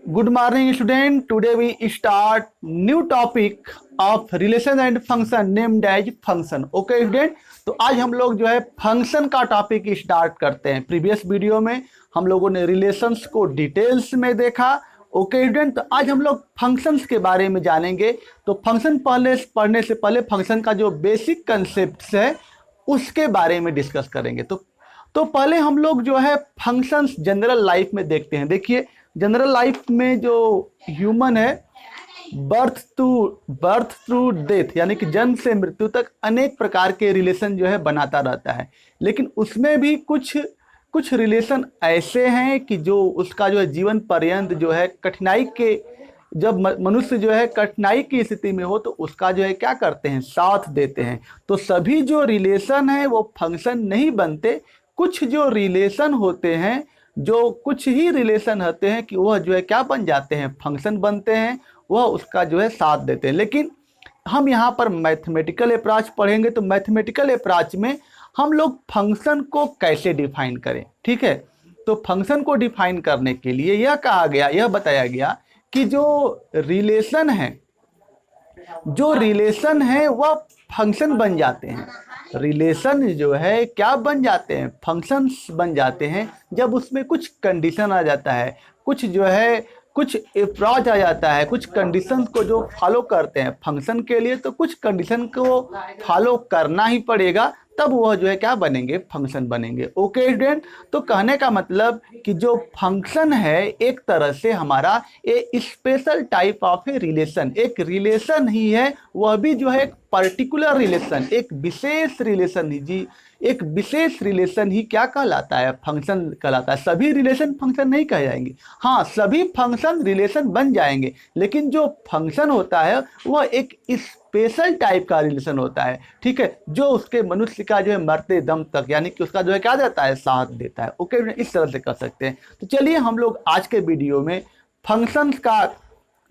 Good morning, student. Today we start new topic of relation and function named as function. Okay, student. तो आज हम लोग जो है फंक्शन का टॉपिक स्टार्ट करते हैं। प्रीवियस वीडियो में हम लोगों ने रिलेशंस को डिटेल्स में देखा। ओके स्टूडेंट, तो आज हम लोग फंक्शंस के बारे में जानेंगे। तो फंक्शन पढ़ने से पहले फंक्शन का जो बेसिक कंसेप्ट है उसके बारे में डिस्कस करेंगे। तो पहले हम लोग जो है फंक्शंस जनरल लाइफ में देखते हैं। देखिए, जनरल लाइफ में जो ह्यूमन है बर्थ टू डेथ यानी कि जन्म से मृत्यु तक अनेक प्रकार के रिलेशन जो है बनाता रहता है। लेकिन उसमें भी कुछ रिलेशन ऐसे हैं कि जो उसका जो है जीवन पर्यंत जो है कठिनाई के, जब मनुष्य जो है कठिनाई की स्थिति में हो तो उसका जो है क्या करते हैं, साथ देते हैं। तो सभी जो रिलेशन है वो फंक्शन नहीं बनते। कुछ जो रिलेशन होते हैं, जो कुछ ही रिलेशन होते हैं कि वह जो है क्या बन जाते हैं, फंक्शन बनते हैं, वह उसका जो है साथ देते हैं। लेकिन हम यहाँ पर मैथमेटिकल अप्रोच पढ़ेंगे। तो मैथमेटिकल अप्रोच में हम लोग फंक्शन को कैसे डिफाइन करें, ठीक है। तो फंक्शन को डिफाइन करने के लिए यह बताया गया कि जो रिलेशन है वह फंक्शन बन जाते हैं। रिलेशन जो है क्या बन जाते हैं, फंक्शंस बन जाते हैं जब उसमें कुछ कंडीशन आ जाता है, कुछ अप्रोच आ जाता है, कुछ कंडीशन को जो फॉलो करते हैं फंक्शन के लिए। तो कुछ कंडीशन को फॉलो करना ही पड़ेगा, तब वह जो है क्या बनेंगे, फंक्शन बनेंगे। ओके स्टूडेंट, तो कहने का मतलब कि जो फंक्शन है एक तरह से हमारा a special type of a relation, एक रिलेशन ही है। वह भी जो है एक पर्टिकुलर रिलेशन, एक विशेष रिलेशन ही जी, एक विशेष रिलेशन ही क्या कहलाता है, फंक्शन कहलाता है। सभी रिलेशन फंक्शन नहीं कह जाएंगे। हाँ, सभी फंक्शन रिलेशन बन जाएंगे, लेकिन जो फंक्शन होता है वह एक स्पेशल टाइप का रिलेशन होता है, ठीक है, जो उसके मनुष्य का जो है मरते दम तक यानी कि उसका जो है क्या देता है, साथ देता है। ओके, इस तरह से कर सकते हैं। तो चलिए हम लोग आज के वीडियो में फंक्शंस का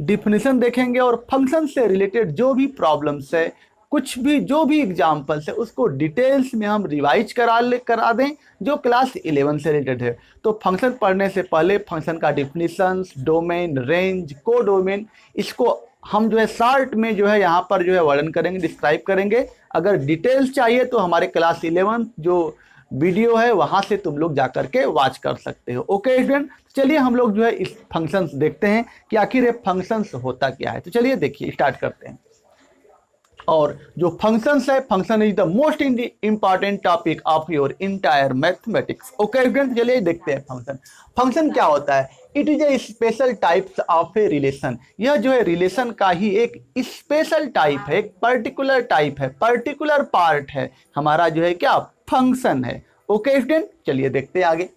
डिफिनेशन देखेंगे और फंक्शन से रिलेटेड जो भी प्रॉब्लम्स है, कुछ भी जो भी एग्जाम्पल्स है उसको डिटेल्स में हम रिवाइज करा दें जो क्लास 11 से रिलेटेड है। तो फंक्शन पढ़ने से पहले फंक्शन का डिफिनेशंस, डोमेन, रेंज, को डोमेन, इसको हम जो है शॉर्ट में जो है यहाँ पर जो है वर्णन करेंगे, डिस्क्राइब करेंगे। अगर डिटेल्स चाहिए तो हमारे क्लास 11 जो वीडियो है वहाँ से तुम लोग जाकर के वॉच कर सकते हो। ओके स्टूडेंट, चलिए हम लोग जो है इस फंक्शंस देखते हैं कि आखिर ये फंक्शंस होता क्या है। तो चलिए देखिए, स्टार्ट करते हैं। और जो फंक्शंस है, function is the most important topic of your entire mathematics. Okay student, चलिए देखते हैं फंक्शन क्या होता है। It is a special types of a relation. यह जो है रिलेशन का ही एक स्पेशल टाइप है, एक पर्टिकुलर टाइप है, पर्टिकुलर पार्ट है हमारा जो है क्या, फंक्शन है। ओके स्टूडेंट, चलिए देखते हैं आगे।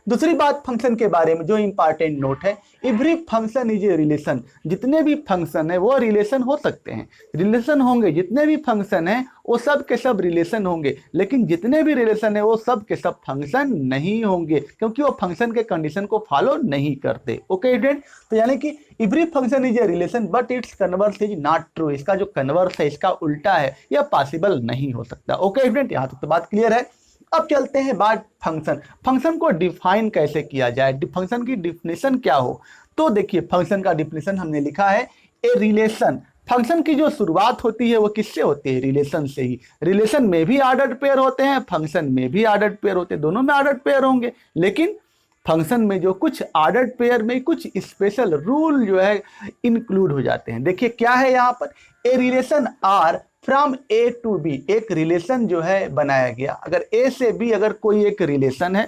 दूसरी बात फंक्शन के बारे में जो इंपॉर्टेंट नोट है, every function is a relation. जितने भी फंक्शन है वो रिलेशन हो सकते हैं, रिलेशन होंगे। जितने भी फंक्शन है वो सब के सब रिलेशन होंगे, लेकिन जितने भी रिलेशन है वो सब के सब फंक्शन नहीं होंगे, क्योंकि वो फंक्शन के कंडीशन को फॉलो नहीं करते। ओके स्टूडेंट, तो यानी कि every function is a relation but it's converse is not true. इसका जो कन्वर्स है, इसका उल्टा है, यह पॉसिबल नहीं हो सकता। ओके स्टूडेंट, यहाँ तक तो बात क्लियर है। अब चलते हैं बात फंक्शन को डिफाइन कैसे किया जाए, फंक्शन की डिफिनेशन क्या हो। तो देखिए, फंक्शन का डिफिनेशन हमने लिखा है, ए रिलेशन। फंक्शन की जो शुरुआत होती है वो किससे होती है, रिलेशन से ही। रिलेशन में भी ऑर्डर्ड पेयर होते हैं, फंक्शन में भी ऑर्डर्ड पेयर होते हैं, दोनों में ऑर्डर्ड पेयर होंगे। लेकिन फंक्शन में जो कुछ ऑर्डर्ड पेयर में कुछ स्पेशल रूल जो है इंक्लूड हो जाते हैं। देखिए क्या है यहाँ पर, a relation R from A to B. एक रिलेशन जो है बनाया गया, अगर ए से बी अगर कोई एक रिलेशन है,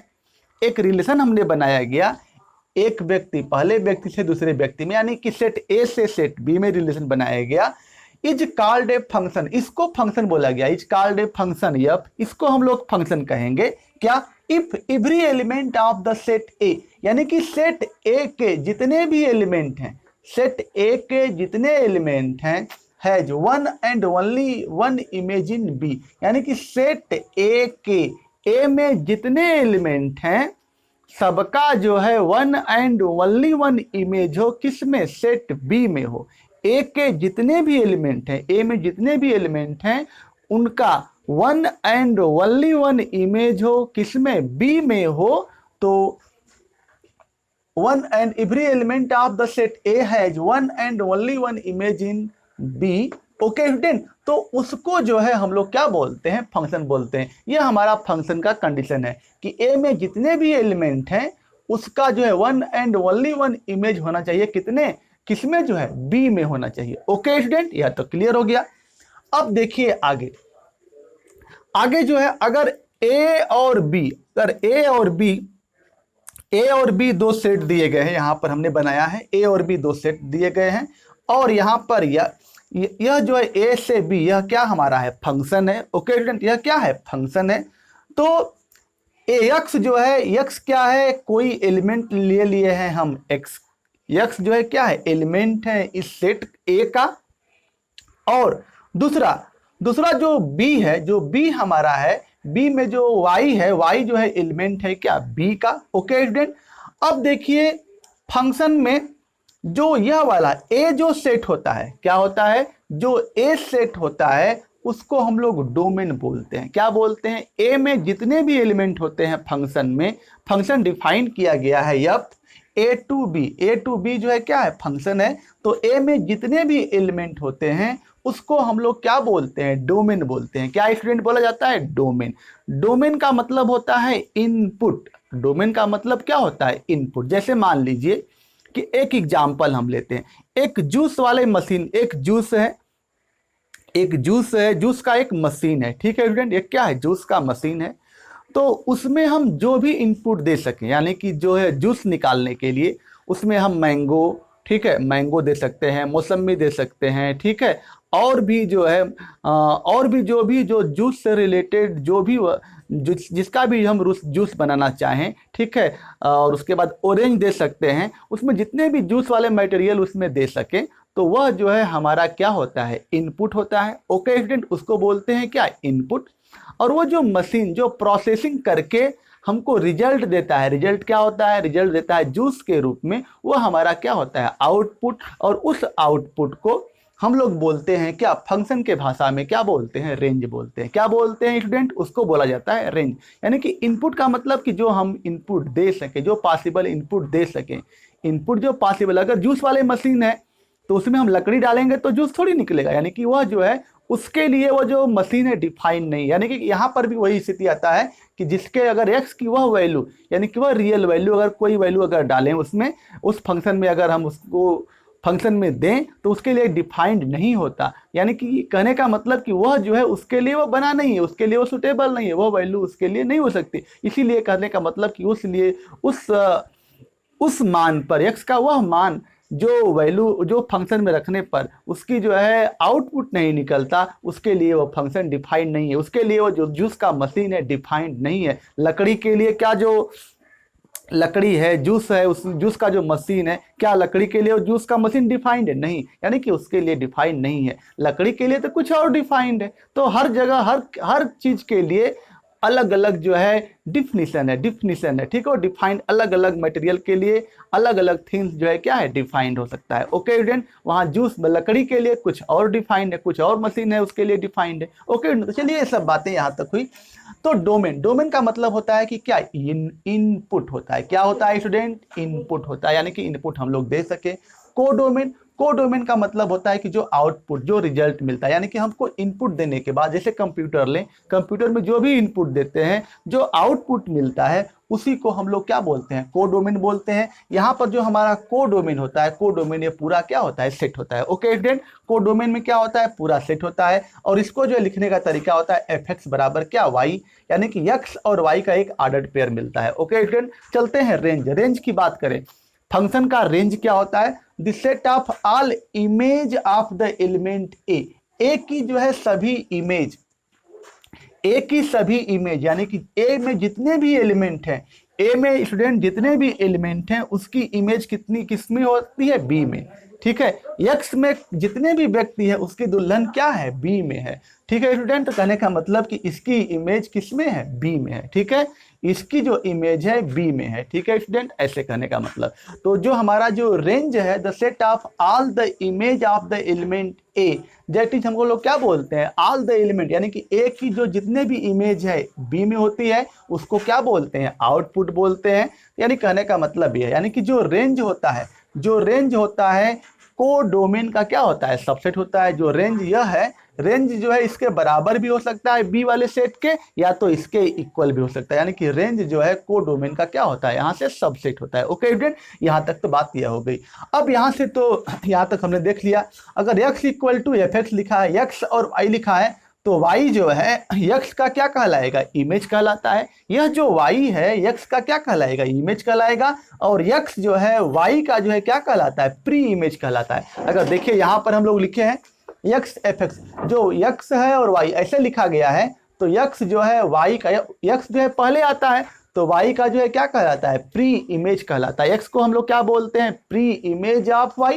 एक रिलेशन हमने बनाया गया एक व्यक्ति पहले व्यक्ति से दूसरे व्यक्ति में, यानी कि सेट ए से सेट बी में रिलेशन बनाया गया, इज कॉल्ड ए फंक्शन। इसको फंक्शन बोला गया, is called a function. Yup, इसको हम लोग फंक्शन कहेंगे। क्या, if every element of the set A, यानी कि सेट ए के जितने भी एलिमेंट हैं, सेट ए के जितने एलिमेंट हैं has one and only one image in B. यानी कि सेट ए के ए में जितने एलिमेंट हैं सबका जो है one and only one image हो, किस में, सेट बी में हो। ए के जितने भी एलिमेंट हैं, ए में जितने भी एलिमेंट हैं उनका one and only one image हो, किस में, बी में हो। तो one and every element of the set A has one and only one image in B, okay student. तो उसको जो है हम लोग क्या बोलते हैं, फंक्शन बोलते हैं। ये हमारा फंक्शन का कंडीशन है कि ए में जितने भी एलिमेंट हैं उसका जो है one and only one image होना चाहिए, कितने, किसमें, जो है बी में होना चाहिए, ओके स्टूडेंट। यह तो क्लियर हो गया। अब देखिए आगे, आगे जो है अगर ए और बी, अगर ए और बी दो सेट दिए गए हैं, यहां पर हमने बनाया है ए और बी दो सेट दिए गए हैं, और यहां पर यह जो है ए से बी, यह क्या हमारा है, फंक्शन है, ओके स्टूडेंट, यह क्या है, फंक्शन है। तो एक्स जो है, एक्स क्या है, कोई एलिमेंट ले लिए हैं हम, एक्स जो है क्या है, एलिमेंट है इस सेट ए का। और दूसरा जो बी है, जो बी हमारा है, बी में जो वाई है, वाई जो है एलिमेंट है क्या, बी का, ओके स्टूडेंट। अब देखिए फंक्शन में जो यह वाला ए जो सेट होता है, क्या होता है, जो ए सेट होता है उसको हम लोग डोमेन बोलते हैं। क्या बोलते हैं, ए में जितने भी एलिमेंट होते हैं फंक्शन में, फंक्शन डिफाइन किया गया है यप ए टू बी जो है क्या है, फंक्शन है। तो ए में जितने भी एलिमेंट होते हैं उसको हम लोग क्या बोलते हैं, डोमेन बोलते हैं। क्या स्टूडेंट बोला जाता है, डोमेन। डोमेन का मतलब होता है इनपुट, डोमेन का मतलब क्या होता है, इनपुट। जैसे मान लीजिए कि एक एग्जाम्पल हम लेते हैं, एक जूस वाले मशीन, एक जूस है, जूस का एक मशीन है, ठीक है स्टूडेंट, ये क्या है, जूस का मशीन है। तो उसमें हम जो भी इनपुट दे सकें, यानी कि जो है जूस निकालने के लिए उसमें हम मैंगो, ठीक है, मैंगो दे सकते हैं, मौसमी दे सकते हैं, ठीक है, और भी जो है और भी जो जूस से रिलेटेड जो भी जिसका भी हम जूस बनाना चाहें, ठीक है, और उसके बाद ऑरेंज दे सकते हैं, उसमें जितने भी जूस वाले मटेरियल उसमें दे सकें, तो वह जो है हमारा क्या होता है, इनपुट होता है, ओके स्टूडेंट, उसको बोलते हैं क्या, इनपुट। और वो जो मशीन जो प्रोसेसिंग करके हमको रिजल्ट देता है, रिजल्ट क्या होता है, रिजल्ट देता है जूस के रूप में, वो हमारा क्या होता है, आउटपुट। और उस आउटपुट को हम लोग बोलते हैं क्या, फंक्शन के भाषा में क्या बोलते हैं, रेंज बोलते हैं। क्या बोलते हैं स्टूडेंट, उसको बोला जाता है रेंज। यानी कि इनपुट का मतलब कि जो हम इनपुट दे सके, जो पॉसिबल इनपुट दे सकें, इनपुट जो पॉसिबल। अगर जूस वाले मशीन है तो उसमें हम लकड़ी डालेंगे तो जूस थोड़ी निकलेगा, यानी कि वह जो है उसके लिए वो जो मशीन है डिफाइन नहीं। यानी कि यहाँ पर भी वही स्थिति आता है कि जिसके अगर एक्स की वह वैल्यू, यानी कि वह रियल वैल्यू, अगर कोई वैल्यू अगर डालें उसमें, उस फंक्शन में अगर हम उसको फंक्शन में दें तो उसके लिए डिफाइंड नहीं होता। यानी कि कहने का मतलब कि वह जो है उसके लिए वो बना नहीं है, उसके लिए वो सुटेबल नहीं है, वह वैल्यू उसके लिए नहीं हो सकती। इसीलिए कहने का मतलब कि उसलिए उस मान पर, एक्स का वह मान जो वैल्यू जो फंक्शन में रखने पर उसकी जो है आउटपुट नहीं निकलता, उसके लिए वो फंक्शन डिफाइंड नहीं है, उसके लिए वो जो जूस का मशीन है डिफाइंड नहीं है। लकड़ी के लिए क्या, जो लकड़ी है, जूस है, उस जूस का जो मशीन है, क्या लकड़ी के लिए वो जूस का मशीन डिफाइंड है, नहीं, यानी कि उसके लिए डिफाइंड नहीं है। लकड़ी के लिए तो कुछ और डिफाइंड है। तो हर जगह हर चीज के लिए अलग अलग जो है डिफिनीशन है, ठीक है। डिफाइंड अलग अलग मटेरियल के लिए अलग अलग थिंग्स जो है क्या है, डिफाइंड हो सकता है, ओके स्टूडेंट। वहाँ जूस लकड़ी के लिए कुछ और डिफाइंड है, कुछ और मशीन है उसके लिए डिफाइंड है, ओके। तो चलिए ये सब बातें यहाँ तक हुई। तो डोमेन का मतलब होता है कि क्या, इनपुट होता है। क्या होता है स्टूडेंट, इनपुट होता है, यानी कि इनपुट हम लोग दे सके। कोडोमेन का मतलब होता है कि जो आउटपुट, जो रिजल्ट मिलता है, यानी कि हमको इनपुट देने के बाद, जैसे कंप्यूटर लें, कंप्यूटर में जो भी इनपुट देते हैं, जो आउटपुट मिलता है उसी को हम लोग क्या बोलते हैं, कोडोमेन बोलते हैं। यहाँ पर जो हमारा कोडोमेन होता है, कोडोमेन ये पूरा क्या होता है, सेट होता है, ओके स्टूडेंट। कोडोमेन में क्या होता है, पूरा सेट होता है। और इसको जो लिखने का तरीका होता है एफ बराबर क्या, वाई, यानी कि एक्स और वाई का एक आर्डर्ड पेयर मिलता है, ओके स्टूडेंट। चलते हैं रेंज की बात करें। फंक्शन का रेंज क्या होता है, the set of all image of the element A की जो है सभी इमेज, ए की सभी इमेज, यानी कि ए में जितने भी एलिमेंट हैं, ए में स्टूडेंट जितने भी एलिमेंट हैं उसकी इमेज किस में होती है, बी में, ठीक है। एक्स में जितने भी व्यक्ति है उसकी दुल्हन क्या है, बी में है, ठीक है स्टूडेंट। तो कहने का मतलब कि इसकी इमेज किस में है, बी में है, ठीक है। इसकी जो इमेज है बी में है। ठीक है स्टूडेंट, ऐसे कहने का मतलब। तो जो हमारा जो रेंज है, the set of all the image of the element A, that is हमको लोग क्या बोलते हैं, ऑल द एलिमेंट, यानी कि ए की जो जितने भी इमेज है बी में होती है उसको क्या बोलते हैं, आउटपुट बोलते हैं। यानी कहने का मतलब ये है, यानी कि जो रेंज होता है, जो रेंज होता है को डोमेन का क्या होता है, सबसेट होता है। जो रेंज यह है, रेंज जो है इसके बराबर भी हो सकता है बी वाले सेट के, या तो इसके इक्वल भी हो सकता है। यानी कि रेंज जो है को डोमेन का क्या होता है, यहाँ से सबसेट होता है। ओके स्टूडेंट, यहाँ तक तो बात यह हो गई। अब यहाँ से तो यहाँ तक हमने देख लिया। अगर x equal to f x लिखा है, x और y लिखा है, तो y जो है x का क्या कहलाएगा, इमेज कहलाता है। यह जो y है x का क्या कहलाएगा, इमेज कहलाएगा। और x जो है y का जो है क्या कहलाता है, प्री इमेज कहलाता है। अगर देखिए यहाँ पर हम लोग लिखे हैं x एफ एक्स, जो x है और y ऐसे लिखा गया है, तो x जो है y का, x जो है पहले आता है, तो y का जो है क्या कहलाता है, प्री इमेज कहलाता है। x को हम लोग क्या बोलते हैं, pre image of y,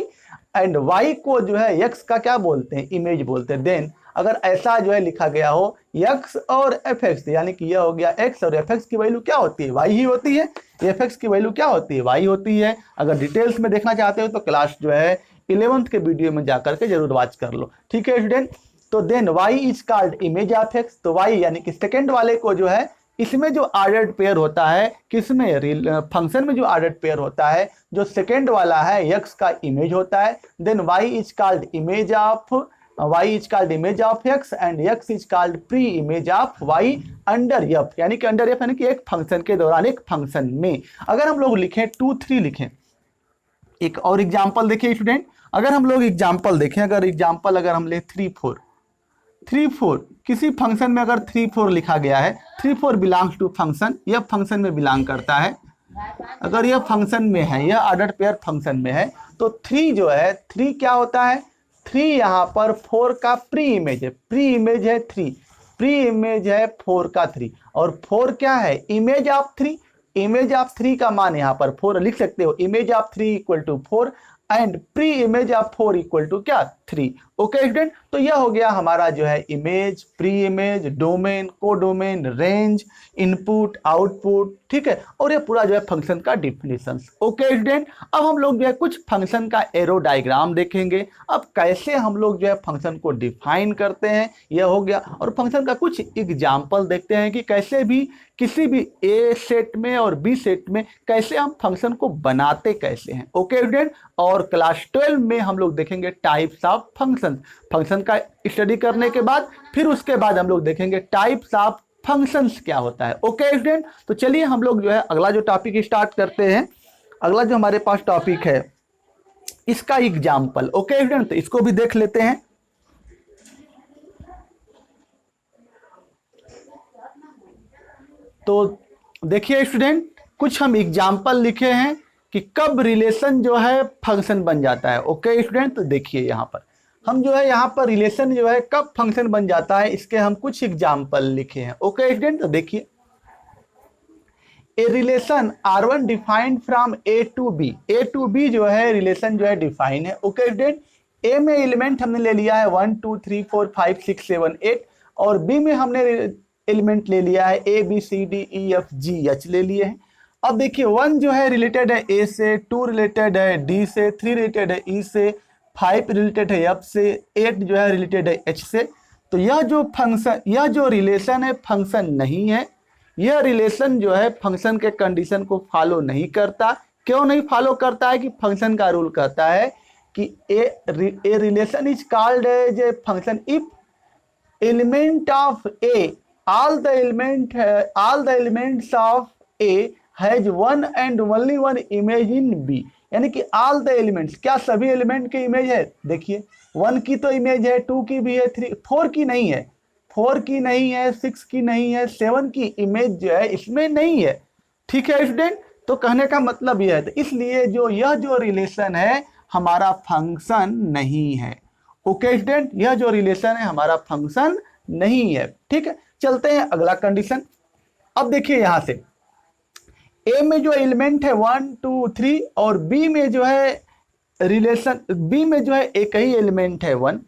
and y को जो है x का क्या बोलते हैं, इमेज बोलते हैं। देन अगर ऐसा जो है लिखा गया हो x और एफ एक्स, यानी कि यह हो गया x और एफ एक्स की वैल्यू क्या होती है, y ही होती है। एफ एक्स की वैल्यू क्या होती है, y होती है। अगर डिटेल्स में देखना चाहते हो तो क्लास जो है 11th के वीडियो में जाकर के जरूर वॉच कर लो। ठीक है स्टूडेंट, तो then y is called image of x। तो y यानी कि सेकेंड वाले को जो है, इसमें जो ऑर्डर्ड पेयर होता है, किसमें, फंक्शन में जो ऑर्डर्ड पेयर होता है, जो सेकेंड वाला है x का इमेज होता है। Then y is called image of x and x is called pre image of y under f, यानी कि अंडर f यानी कि एक फंक्शन के दौरान, एक फंक्शन में। अगर हम लोग लिखें 2 3 लिखें, एक और एग्जाम्पल देखिए स्टूडेंट, अगर हम लोग एग्जाम्पल देखें, अगर हम ले 3 4 किसी फंक्शन में अगर 3 4 लिखा गया है, 3 4 बिलोंग्स टू फंक्शन, यह फंक्शन में बिलोंग करता है। अगर यह फंक्शन में है, यह ऑर्डर पेयर फंक्शन में है, तो 3 जो है, 3 क्या होता है, 3 यहाँ पर 4 का प्री इमेज है। प्री इमेज है 3, प्री इमेज है 4 का 3, और 4 क्या है, इमेज ऑफ 3। इमेज ऑफ 3 का मान यहाँ पर 4 लिख सकते हो, image of 3 equal to 4 and pre image of 4 equal to क्या, 3। ओके स्टूडेंट, तो यह हो गया हमारा जो है इमेज, प्री इमेज, डोमेन, को डोमेन, रेंज, इनपुट, आउटपुट। ठीक है, और ये पूरा जो है फंक्शन का डिफिनेशन। ओके स्टूडेंट, अब हम लोग जो है कुछ फंक्शन का एरो डायग्राम देखेंगे। अब कैसे हम लोग जो है फंक्शन को डिफाइन करते हैं, यह हो गया। और फंक्शन का कुछ एग्जाम्पल देखते हैं कि कैसे भी किसी भी ए सेट में और बी सेट में कैसे हम फंक्शन को बनाते कैसे हैं। ओके स्टूडेंट, और क्लास 12 में हम लोग देखेंगे टाइप्स ऑफ फंक्शन का स्टडी करने के बाद फिर उसके बाद हम लोग देखेंगे टाइप्स ऑफ फंक्शंस क्या होता है। ओके स्टूडेंट, तो चलिए हम लोग जो है अगला जो टॉपिक स्टार्ट करते हैं। अगला जो हमारे पास टॉपिक है इसका एग्जाम्पल। ओके स्टूडेंट, तो इसको भी देख लेते हैं। तो देखिए स्टूडेंट, कुछ हम एग्जाम्पल लिखे हैं कि कब रिलेशन जो है फंक्शन बन जाता है। ओके स्टूडेंट, तो देखिए यहाँ पर हम जो है यहाँ पर रिलेशन जो है कब फंक्शन बन जाता है, इसके हम कुछ एग्जाम्पल लिखे हैं। ओके स्टूडेंट, तो देखिए, a relation R1 defined from A to B। A to B जो है रिलेशन जो है डिफाइन है। ओके स्टूडेंट, ए में एलिमेंट हमने ले लिया है 1 2 3 4 5 6 7 8, और बी में हमने एलिमेंट ले लिया है A B C D E F G H ले लिए हैं। अब देखिए 1 जो है रिलेटेड है A से, 2 रिलेटेड है D से, 3 रिलेटेड है E से, 5 रिलेटेड है F से, 8 जो है रिलेटेड है H से। तो यह जो रिलेशन है फंक्शन नहीं है। यह रिलेशन जो है फंक्शन के कंडीशन को फॉलो नहीं करता। क्यों नहीं फॉलो करता है कि फंक्शन का रूल कहता है कि a relation is called as a function if element of A all the elements of A has one and only one image in B। यानी कि all the elements, क्या सभी एलिमेंट के इमेज है? देखिए 1 की तो इमेज है, 2 की भी है, 4 की नहीं है, 4 की नहीं है, 6 की नहीं है, 7 की इमेज जो है इसमें नहीं है। ठीक है स्टूडेंट, तो कहने का मतलब यह है, तो इसलिए यह जो रिलेशन है हमारा फंक्शन नहीं है। ओके स्टूडेंट, यह जो रिलेशन है हमारा फंक्शन नहीं है। ठीक है, चलते हैं अगला कंडीशन। अब देखिए यहां से ए में जो एलिमेंट है 1 2 3, और बी में जो है रिलेशन, बी में जो है एक ही एलिमेंट है 1,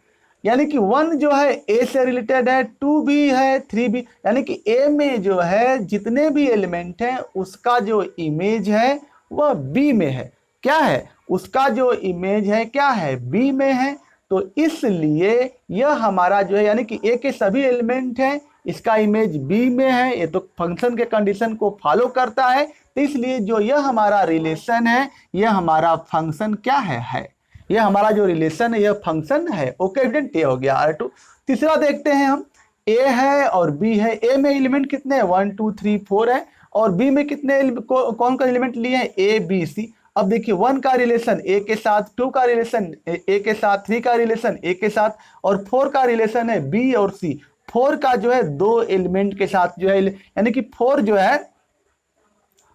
यानी कि 1 जो है ए से रिलेटेड है, 2 भी है, 3 भी, यानी कि ए में जो है जितने भी एलिमेंट हैं उसका जो इमेज है वह बी में है। क्या है? उसका जो इमेज है क्या है? बी में है। तो इसलिए यह हमारा जो है यानी कि ए के सभी एलिमेंट हैं, इसका इमेज बी में है, ये तो फंक्शन के कंडीशन को फॉलो करता है। तो इसलिए जो यह हमारा रिलेशन है, यह हमारा फंक्शन क्या है, यह हमारा जो रिलेशन है यह फंक्शन है। ओके स्टूडेंट, ये हो गया R2। तीसरा देखते हैं हम, ए है और बी है। ए में एलिमेंट कितने हैं? 1 2 3 4 है। और बी में कितने कौन का एलिमेंट लिए हैं? A B C. अब देखिए 1 का रिलेशन ए के साथ, 2 का रिलेशन ए के साथ, 3 का रिलेशन ए के साथ, और 4 का रिलेशन है बी और सी। 4 का जो है 2 एलिमेंट के साथ जो है, यानी कि 4 जो है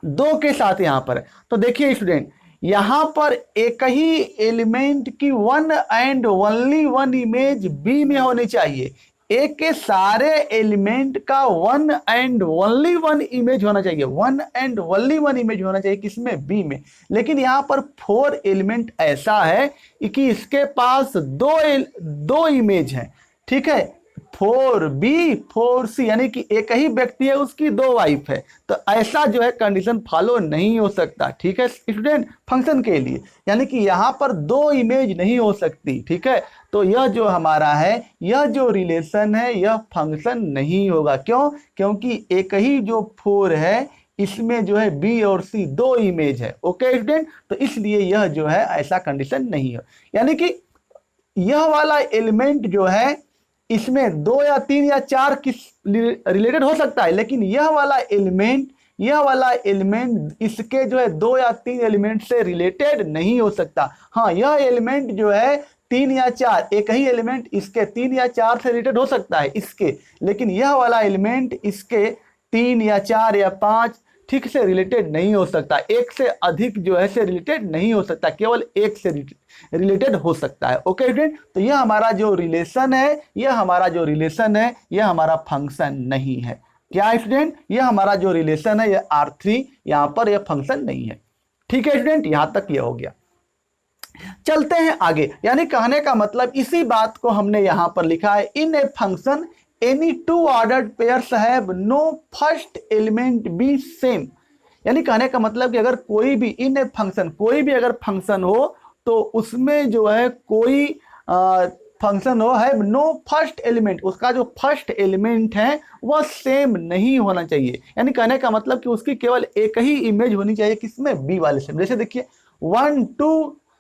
2 के साथ यहां पर है। तो देखिए स्टूडेंट, यहां पर एक ही एलिमेंट की 1 एंड ओनली 1 इमेज बी में होनी चाहिए। ए के सारे एलिमेंट का 1 एंड ओनली 1 इमेज होना चाहिए, 1 एंड ओनली 1 इमेज होना चाहिए, किसमें? बी में। लेकिन यहां पर 4 एलिमेंट ऐसा है कि इसके पास दो इमेज है, ठीक है, 4B 4C, यानी कि एक ही व्यक्ति है, उसकी 2 वाइफ है। तो ऐसा जो है कंडीशन फॉलो नहीं हो सकता, ठीक है स्टूडेंट, फंक्शन के लिए। यानी कि यहाँ पर 2 इमेज नहीं हो सकती, ठीक है। तो यह जो हमारा है, यह जो रिलेशन है, यह फंक्शन नहीं होगा। क्यों? क्योंकि एक ही जो 4 है इसमें जो है बी और सी 2 इमेज है। ओके स्टूडेंट, तो इसलिए यह जो है ऐसा कंडीशन नहीं है। यानी कि यह वाला एलिमेंट जो है इसमें 2 या 3 या 4 किस रिलेटेड हो सकता है, लेकिन यह वाला एलिमेंट इसके जो है 2 या 3 एलिमेंट से रिलेटेड नहीं हो सकता। हाँ, यह एलिमेंट जो है 3 या 4, एक ही एलिमेंट इसके 3 या 4 से रिलेटेड हो सकता है इसके, लेकिन यह वाला एलिमेंट इसके 3 या 4 या 5 ठीक से रिलेटेड नहीं हो सकता, एक से अधिक जो है से रिलेटेड नहीं हो सकता, केवल एक से रिलेटेड हो सकता है। ओके स्टूडेंट, तो यह हमारा जो रिलेशन है, यह हमारा फंक्शन नहीं है। क्या स्टूडेंट? यह हमारा जो रिलेशन है, यह R3, यहां पर यह फंक्शन नहीं है। ठीक है स्टूडेंट, यहां तक यह हो गया। चलते हैं आगे। यानी कहने का मतलब इसी बात को हमने यहां पर लिखा है, इन a function any 2 ordered pairs have no first element be same। यानी कहने का मतलब कि अगर कोई भी इन ए फंक्शन, कोई भी अगर फंक्शन हो तो उसमें जो है कोई फंक्शन हो है नो फर्स्ट एलिमेंट, उसका जो फर्स्ट एलिमेंट है वह सेम नहीं होना चाहिए। यानी कहने का मतलब कि उसकी केवल एक ही इमेज होनी चाहिए, किसमें? बी वाले से। जैसे देखिए 1 2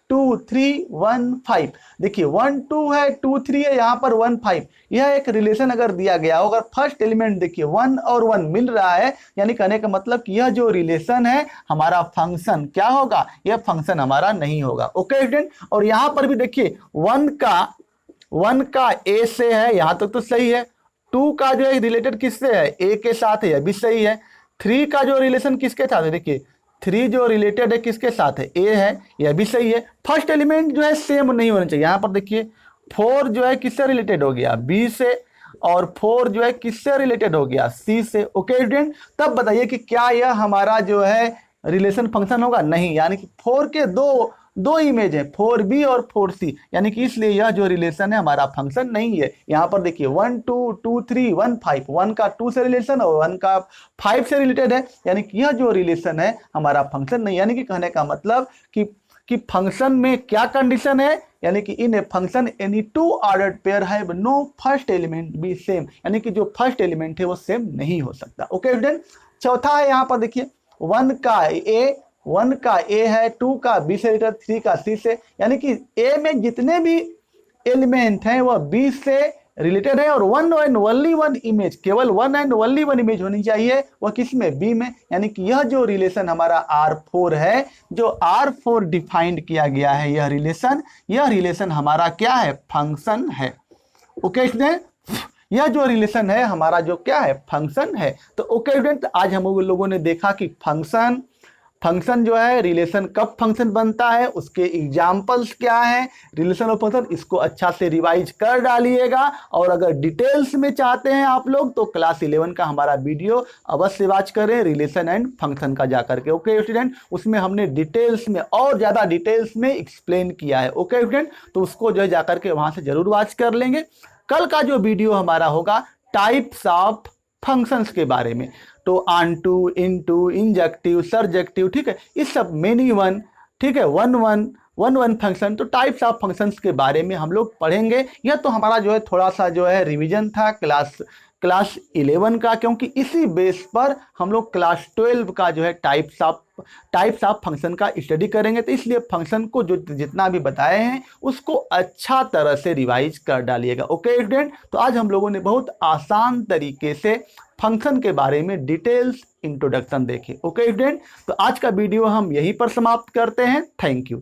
2 3 1 5, देखिए 1 2 है, 2 3 है, यहाँ पर 1 5। यह एक रिलेशन अगर दिया गया हो, अगर फर्स्ट एलिमेंट देखिए 1 और 1 मिल रहा है, यानी कहने का मतलब कि यह जो रिलेशन है हमारा फंक्शन क्या होगा? यह फंक्शन हमारा नहीं होगा। ओके स्टूडेंट, और यहाँ पर भी देखिए 1 का ए से है, यहां तक तो सही है। 2 का जो है रिलेटेड किससे है? ए के साथ है, यह भी सही है। 3 का जो रिलेशन किसके साथ है? देखिए 3 जो रिलेटेड है किसके साथ है? ए है, यह भी सही है। फर्स्ट एलिमेंट जो है सेम नहीं होना चाहिए। यहां पर देखिए 4 जो है किससे रिलेटेड हो गया? बी से, और 4 जो है किससे रिलेटेड हो गया? सी से। ओके स्टूडेंट, तब बताइए कि क्या यह हमारा जो है रिलेशन फंक्शन होगा? नहीं, यानी कि 4 के दो इमेज है, 4B और 4C, यानी कि इसलिए यह जो रिलेशन है हमारा फंक्शन नहीं है। यहां पर देखिए 1 2 2 3 1 5, 1 का 2 से रिलेशन और 1 का 5 से रिलेटेड है, यानी कि यह जो रिलेशन है हमारा फंक्शन नहीं। यानी कि कहने का मतलब कि फंक्शन में क्या कंडीशन है? यानी कि in a function any 2 ordered pair have no first element be same, यानी कि जो फर्स्ट एलिमेंट है वो सेम नहीं हो सकता। ओके स्टूडेंट, चौथा है, यहां पर देखिए 1 का ए है, 2 का बी से रिलेटेड, 3 का सी से, यानी कि ए में जितने भी एलिमेंट हैं वह बी से रिलेटेड है, और 1 एंड ओनली 1 इमेज, केवल 1 एंड ओनली 1 इमेज होनी चाहिए, वह किसमें? बी में। यानी कि यह जो रिलेशन हमारा R4 है, जो R4 डिफाइंड किया गया है, यह रिलेशन हमारा क्या है? फंक्शन है। ओके स्टूडेंट, यह जो रिलेशन है हमारा जो क्या है? फंक्शन है। तो ओके स्टूडेंट, आज हम लोगों ने देखा कि फंक्शन फंक्शन जो है, रिलेशन कब फंक्शन बनता है, उसके एग्जाम्पल्स क्या हैं, रिलेशन ऑफ फंक्शन, इसको अच्छा से रिवाइज कर डालिएगा। और अगर डिटेल्स में चाहते हैं आप लोग तो क्लास 11 का हमारा वीडियो अवश्य वॉच करें, रिलेशन एंड फंक्शन का जाकर के। ओके स्टूडेंट, उसमें हमने डिटेल्स में और ज़्यादा डिटेल्स में एक्सप्लेन किया है। ओके स्टूडेंट, तो उसको जो है जाकर के वहाँ से ज़रूर वॉच कर लेंगे। कल का जो वीडियो हमारा होगा टाइप्स ऑफ फंक्शंस के बारे में, तो ऑनटू, इनटू, इंजेक्टिव, सरजेक्टिव, ठीक है, इस सब मेनी वन, ठीक है, वन फंक्शन, तो टाइप्स ऑफ फंक्शंस के बारे में हम लोग पढ़ेंगे। यह तो हमारा जो है थोड़ा सा जो है रिवीजन था क्लास 11 का, क्योंकि इसी बेस पर हम लोग क्लास 12 का जो है टाइप्स ऑफ फंक्शन का स्टडी करेंगे। तो इसलिए फंक्शन को जो जितना भी बताए हैं उसको अच्छा तरह से रिवाइज कर डालिएगा। ओके स्टूडेंट, तो आज हम लोगों ने बहुत आसान तरीके से फंक्शन के बारे में डिटेल्स इंट्रोडक्शन देखे। ओके स्टूडेंट, तो आज का वीडियो हम यहीं पर समाप्त करते हैं। Thank you.